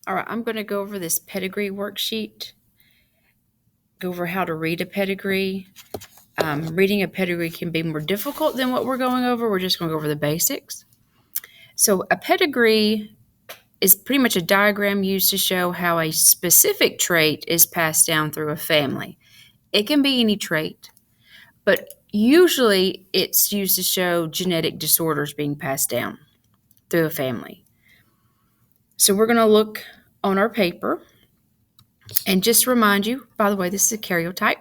All right, I'm going to go over this pedigree worksheet, go over how to read a pedigree. Reading a pedigree can be more difficult than what we're going over. We're just going to go over the basics. So a pedigree is pretty much a diagram used to show how a specific trait is passed down through a family. It can be any trait, but usually it's used to show genetic disorders being passed down through a family. So we're going to look on our paper and just remind you, by the way, this is a karyotype.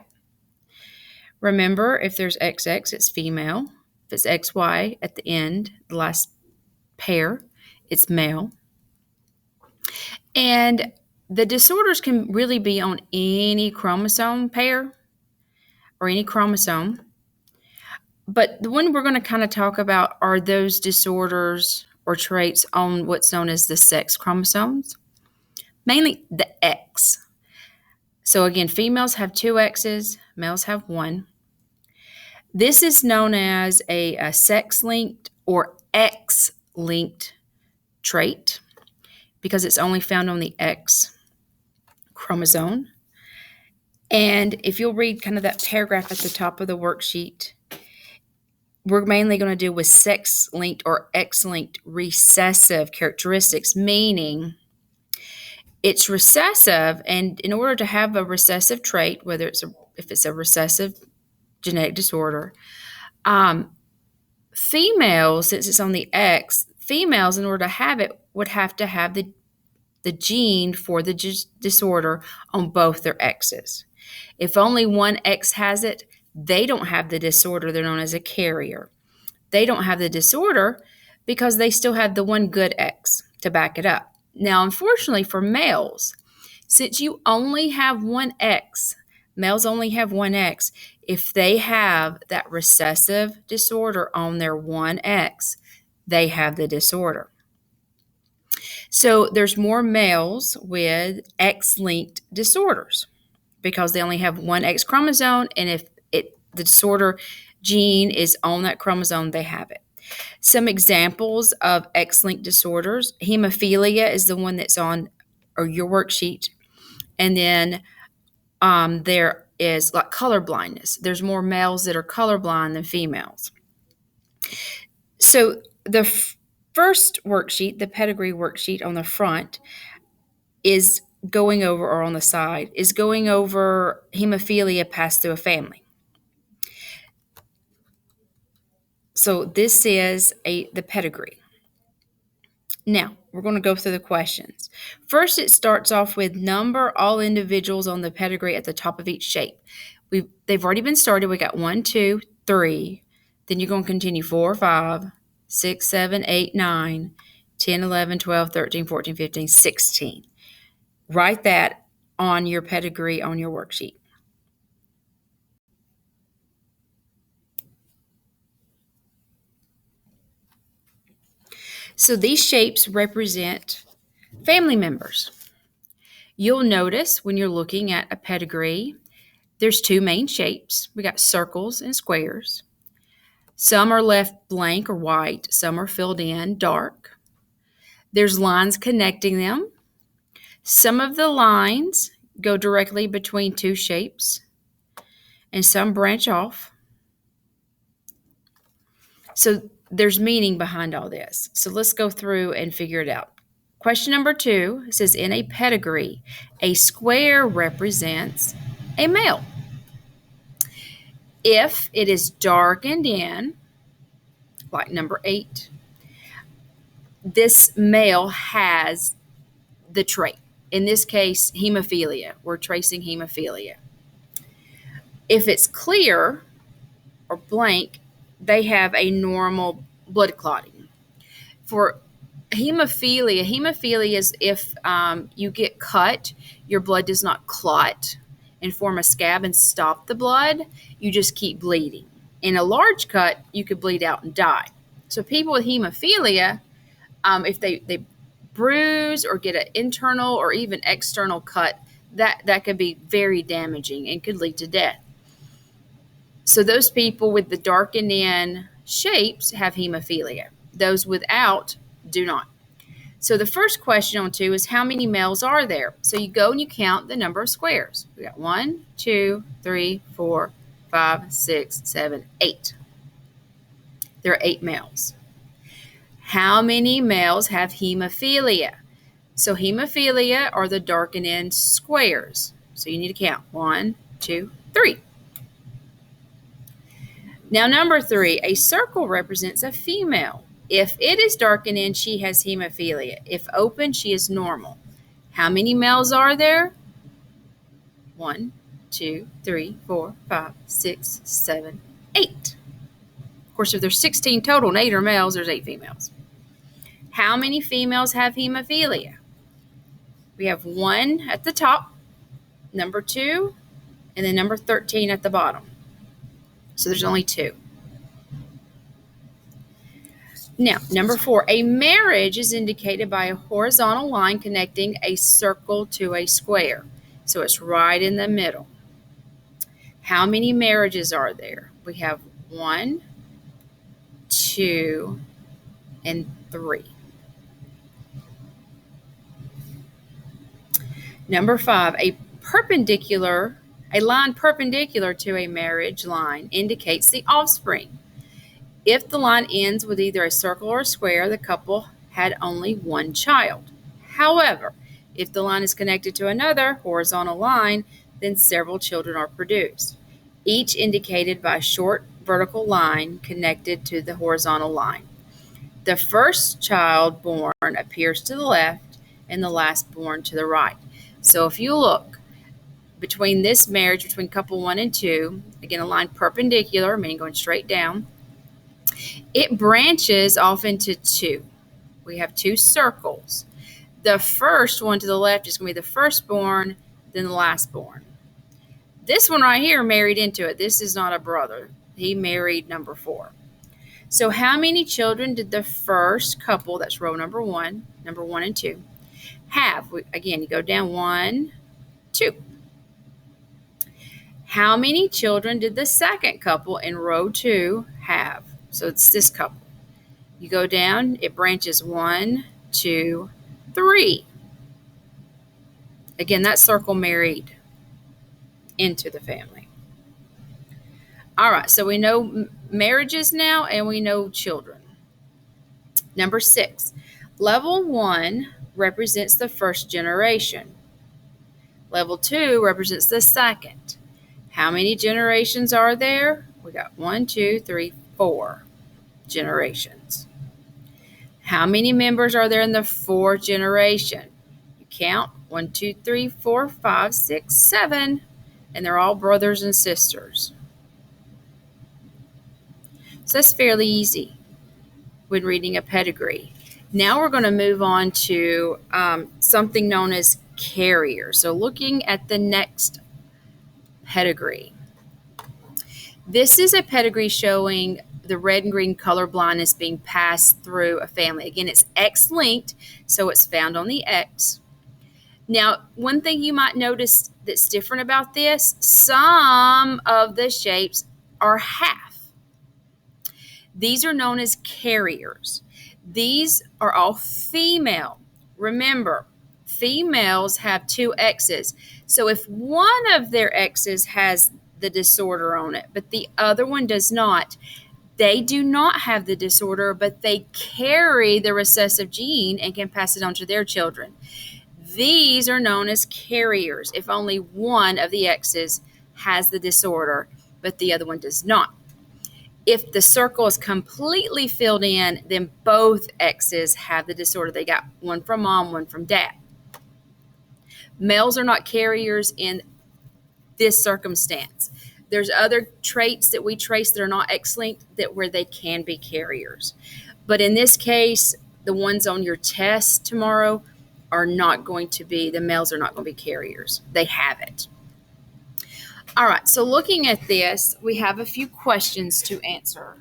Remember, if there's XX, it's female. If it's XY at the end, the last pair, it's male. And the disorders can really be on any chromosome pair or any chromosome. But the one we're going to kind of talk about are those disorders or traits on what's known as the sex chromosomes, mainly the X. So again, females have 2 X's, males have 1. This is known as a sex-linked or X-linked trait because it's only found on the X chromosome. And if you'll read kind of that paragraph at the top of the worksheet, we're mainly going to deal with sex-linked or X-linked recessive characteristics, meaning it's recessive, and in order to have a recessive trait, whether if it's a recessive genetic disorder, females, since it's on the X, females, in order to have it, would have to have the gene for the disorder on both their X's. If only one X has it, they don't have the disorder. They're known as a carrier. They don't have the disorder because they still have the one good X to back it up. Now, unfortunately for males, since you only have one X, males only have one X, if they have that recessive disorder on their one X, they have the disorder. So there's more males with X-linked disorders because they only have one X chromosome, and if the disorder gene is on that chromosome, they have it. Some examples of X-linked disorders: hemophilia is the one that's on your worksheet, and then there is like color blindness. There's more males that are colorblind than females. So the first worksheet, the pedigree worksheet on the front, is going over, or on the side, is going over hemophilia passed through a family. So this is the pedigree. Now, we're going to go through the questions. First, it starts off with number all individuals on the pedigree at the top of each shape. They've already been started. We got 1, 2, 3. Then you're going to continue 4, 5, 6, 7, 8, 9, 10, 11, 12, 13, 14, 15, 16. Write that on your pedigree on your worksheet. So these shapes represent family members. You'll notice when you're looking at a pedigree, there's 2 main shapes. We got circles and squares. Some are left blank or white. Some are filled in dark. There's lines connecting them. Some of the lines go directly between 2 shapes, and some branch off. So there's meaning behind all this. So let's go through and figure it out. Question number 2 says, in a pedigree, a square represents a male. If it is darkened in, like number 8, this male has the trait. In this case, hemophilia. We're tracing hemophilia. If it's clear or blank, they have a normal blood clotting. For hemophilia is if you get cut, your blood does not clot and form a scab and stop the blood. You just keep bleeding. In a large cut, you could bleed out and die. So people with hemophilia, if they bruise or get an internal or even external cut, that could be very damaging and could lead to death. So those people with the darkened in shapes have hemophilia. Those without do not. So the first question on 2 is how many males are there? So you go and you count the number of squares. We got 1, 2, 3, 4, 5, 6, 7, 8. There are 8 males. How many males have hemophilia? So hemophilia are the darkened squares. So you need to count 1, 2, 3. Now number 3, a circle represents a female. If it is darkened, she has hemophilia. If open, she is normal. How many males are there? 1, 2, 3, 4, 5, 6, 7, 8. Of course, if there's 16 total and 8 are males, there's 8 females. How many females have hemophilia? We have 1 at the top, number 2, and then number 13 at the bottom. So there's only 2. Now, number 4, a marriage is indicated by a horizontal line connecting a circle to a square. So it's right in the middle. How many marriages are there? We have 1, 2, and 3. Number 5, a line perpendicular to a marriage line indicates the offspring. If the line ends with either a circle or a square, the couple had only 1 child. However, if the line is connected to another horizontal line, then several children are produced, each indicated by a short vertical line connected to the horizontal line. The first child born appears to the left and the last born to the right. So if you look between this marriage, between couple 1 and 2, again, a line perpendicular, meaning going straight down, it branches off into 2. We have 2 circles. The first one to the left is going to be the firstborn, then the lastborn. This one right here married into it. This is not a brother. He married number 4. So how many children did the first couple, that's row number 1 and 2, have? Again, you go down 1, 2. How many children did the second couple in row 2 have? So it's this couple. You go down, it branches 1, 2, 3. Again, that circle married into the family. All right, so we know marriages now and we know children. Number 6, level 1 represents the first generation. Level 2 represents the second. How many generations are there? We got 1, 2, 3, 4 generations. How many members are there in the 4th generation? You count 1, 2, 3, 4, 5, 6, 7, and they're all brothers and sisters. So that's fairly easy when reading a pedigree. Now we're going to move on to something known as carrier. So looking at the next pedigree. This is a pedigree showing the red and green color blindness being passed through a family. Again, it's X-linked, so it's found on the X. Now, one thing you might notice that's different about this, some of the shapes are half. These are known as carriers. These are all female. Remember, females have 2 X's. So if one of their X's has the disorder on it, but the other one does not, they do not have the disorder, but they carry the recessive gene and can pass it on to their children. These are known as carriers if only one of the X's has the disorder, but the other one does not. If the circle is completely filled in, then both X's have the disorder. They got one from mom, one from dad. Males are not carriers in this circumstance. There's other traits that we trace that are not X-linked where they can be carriers. But in this case, the ones on your test tomorrow are not going to be, the males are not going to be carriers. They have it. All right, so looking at this, we have a few questions to answer.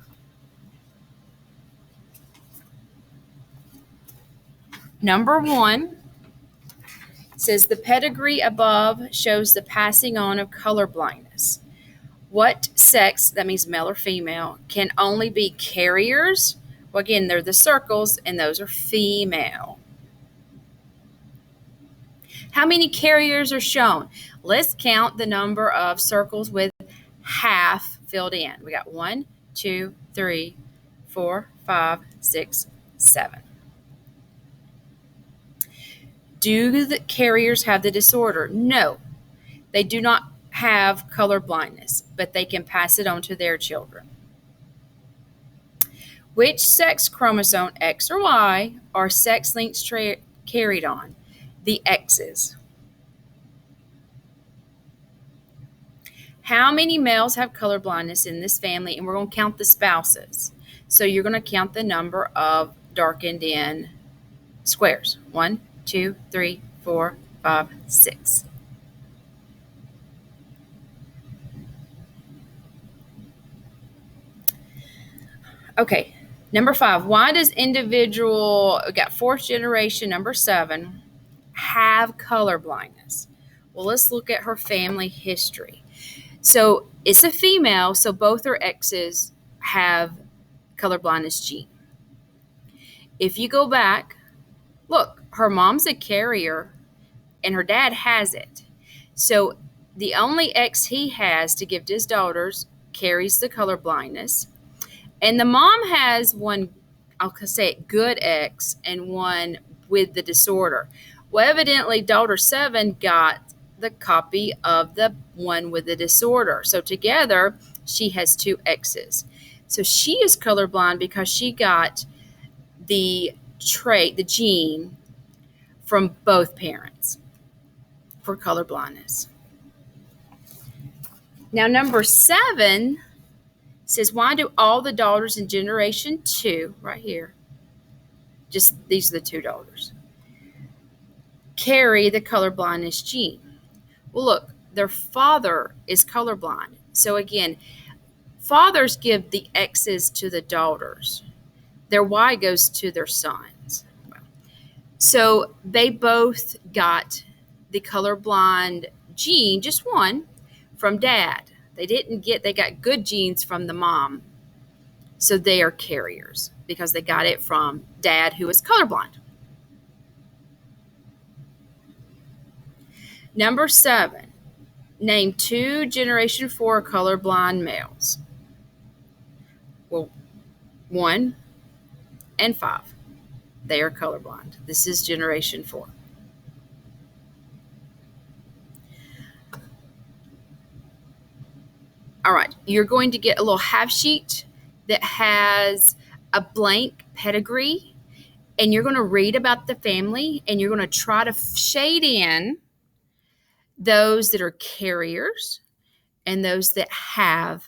Number 1 says the pedigree above shows the passing on of color blindness. What sex, that means male or female, can only be carriers? Well, again, they're the circles, and those are female. How many carriers are shown? Let's count the number of circles with half filled in. We got 1, 2, 3, 4, 5, 6, 7. Do the carriers have the disorder? No, they do not have color blindness, but they can pass it on to their children. Which sex chromosome, X or Y, are sex links carried on? The X's. How many males have color blindness in this family? And we're going to count the spouses. So you're going to count the number of darkened in squares. 1, 2, 3, 4, 5, 6. Okay, number 5. Why does individual, we got fourth generation, number 7, have color blindness? Well, let's look at her family history. So it's a female, so both her exes have color blindness gene. If you go back, look, her mom's a carrier and her dad has it. So the only ex he has to give to his daughters carries the color blindness. And the mom has one, I'll say it, good ex and one with the disorder. Well, evidently, daughter 7 got the copy of the one with the disorder. So together, she has 2 exes. So she is colorblind because she got the trait, the gene, from both parents for color blindness. Now, number 7 says, why do all the daughters in generation 2, right here, just these are the 2 daughters, carry the color blindness gene? Well, look, their father is colorblind. So again, fathers give the X's to the daughters. Their Y goes to their sons. So they both got the colorblind gene, just one, from dad. They got good genes from the mom. So they are carriers because they got it from dad, who is colorblind. Number 7, name 2 generation 4 colorblind males. Well, 1 and 5. They are colorblind. This is generation 4. All right, you're going to get a little half sheet that has a blank pedigree, and you're going to read about the family, and you're going to try to shade in those that are carriers and those that have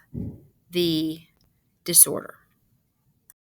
the disorder.